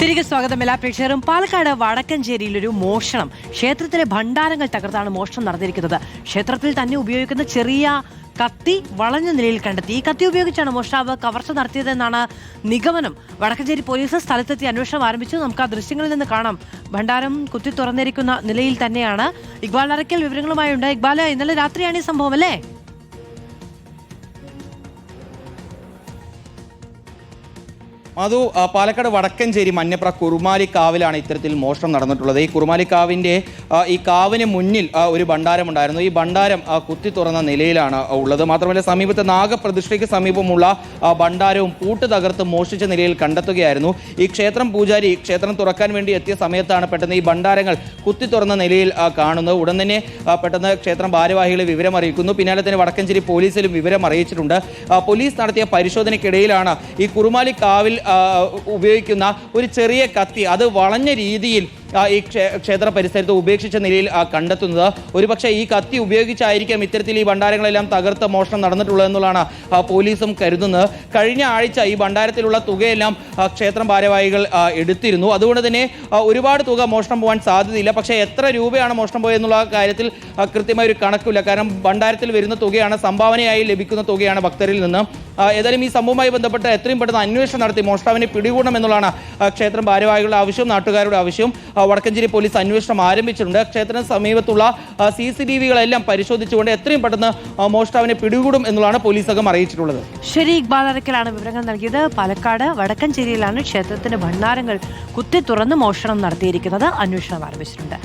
തിരികെ സ്വാഗതം എല്ലാ പ്രേക്ഷകരും. പാലക്കാട് വടക്കഞ്ചേരിയിൽ ഒരു മോഷണം, ക്ഷേത്രത്തിലെ ഭണ്ഡാരങ്ങൾ തകർത്താണ് മോഷണം നടന്നിരിക്കുന്നത്. ക്ഷേത്രത്തിൽ തന്നെ ഉപയോഗിക്കുന്ന ചെറിയ കത്തി വളഞ്ഞ നിലയിൽ കണ്ടെത്തി. ഈ കത്തി ഉപയോഗിച്ചാണ് മോഷ്ടാവ് കവർച്ച നടത്തിയതെന്നാണ് നിഗമനം. വടക്കഞ്ചേരി പോലീസ് സ്ഥലത്തെത്തി അന്വേഷണം ആരംഭിച്ചു. നമുക്ക് ആ ദൃശ്യങ്ങളിൽ നിന്ന് കാണാം. ഭണ്ഡാരം കുത്തി തുറന്നിരിക്കുന്ന നിലയിൽ തന്നെയാണ്. ഇക്ബാൽ അറക്കൽ വിവരങ്ങളുമായുണ്ട്. ഇക്ബാല്, ഇന്നലെ രാത്രിയാണ് ഈ സംഭവം അല്ലേ? അത് പാലക്കാട് വടക്കഞ്ചേരി മഞ്ഞപ്ര കുറുമാലിക്കാവിലാണ് ഇത്തരത്തിൽ മോഷണം നടന്നിട്ടുള്ളത്. ഈ കുറുമാലിക്കാവിൻ്റെ ഈ കാവിന് മുന്നിൽ ഒരു ഭണ്ഡാരം ഉണ്ടായിരുന്നു. ഈ ഭണ്ഡാരം കുത്തി തുറന്ന നിലയിലാണ് ഉള്ളത്. മാത്രമല്ല സമീപത്തെ നാഗപ്രതിഷ്ഠയ്ക്ക് സമീപമുള്ള ഭണ്ഡാരവും പൂട്ട് തകർത്ത് മോഷ്ടിച്ച നിലയിൽ കണ്ടെത്തുകയായിരുന്നു. ഈ ക്ഷേത്രം പൂജാരി ക്ഷേത്രം തുറക്കാൻ വേണ്ടി എത്തിയ സമയത്താണ് പെട്ടെന്ന് ഈ ഭണ്ഡാരങ്ങൾ കുത്തി തുറന്ന നിലയിൽ കാണുന്നത്. ഉടൻ തന്നെ പെട്ടെന്ന് ക്ഷേത്രം ഭാരവാഹികളെ വിവരം അറിയിക്കുന്നു. പിന്നാലെ തന്നെ വടക്കഞ്ചേരി പോലീസിലും വിവരം അറിയിച്ചിട്ടുണ്ട്. പോലീസ് നടത്തിയ പരിശോധനയ്ക്കിടയിലാണ് ഈ കുറുമാലിക്കാവിൽ ഉപയോഗിക്കുന്ന ഒരു ചെറിയ കത്തി അത് വളഞ്ഞ രീതിയിൽ ഈ ക്ഷേത്ര പരിസരത്ത് ഉപേക്ഷിച്ച നിലയിൽ കണ്ടെത്തുന്നത്. ഒരുപക്ഷെ ഈ കത്തി ഉപയോഗിച്ചായിരിക്കാം ഇത്തരത്തിൽ ഈ ഭണ്ഡാരങ്ങളെല്ലാം തകർത്ത് മോഷണം നടന്നിട്ടുള്ളത് എന്നുള്ളതാണ് പോലീസും കരുതുന്നത്. കഴിഞ്ഞ ആഴ്ച ഈ ഭണ്ഡാരത്തിലുള്ള തുകയെല്ലാം ക്ഷേത്രം ഭാരവാഹികൾ എടുത്തിരുന്നു. അതുകൊണ്ട് തന്നെ ഒരുപാട് തുക മോഷണം പോകാൻ സാധ്യതയില്ല. പക്ഷേ എത്ര രൂപയാണ് മോഷണം പോയത് എന്നുള്ള കാര്യത്തിൽ കൃത്യമായ ഒരു കണക്കില്ല. കാരണം ഭണ്ഡാരത്തിൽ വരുന്ന തുകയാണ്, സംഭാവനയായി ലഭിക്കുന്ന തുകയാണ് ഭക്തരിൽ നിന്ന്. ഏതായാലും ഈ സംഭവവുമായി ബന്ധപ്പെട്ട് എത്രയും പെട്ടെന്ന് അന്വേഷണം നടത്തി മോഷ്ടാവിനെ പിടികൂടണം എന്നുള്ളതാണ് ക്ഷേത്രം ഭാരവാഹികളുടെ ആവശ്യവും നാട്ടുകാരുടെ ആവശ്യവും. വടക്കഞ്ചേരി പോലീസ് അന്വേഷണം ആരംഭിച്ചിട്ടുണ്ട്. ക്ഷേത്രത്തിന് സമീപത്തുള്ള CCTVകളെല്ലാം പരിശോധിച്ചുകൊണ്ട് എത്രയും പെട്ടെന്ന് മോഷ്ടാവിനെ പിടികൂടും എന്നുള്ളതാണ് പോലീസ് അംഗം അറിയിച്ചിട്ടുള്ളത്. ശരി, ഇക്ബാൽ അറക്കലാണ് വിവരങ്ങൾ നൽകിയത്. പാലക്കാട് വടക്കഞ്ചേരിയിലാണ് ക്ഷേത്രത്തിന്റെ ഭണ്ഡാരങ്ങൾ കുത്തി തുറന്ന് മോഷണം നടത്തിയിരിക്കുന്നത്. അന്വേഷണം ആരംഭിച്ചിട്ടുണ്ട്.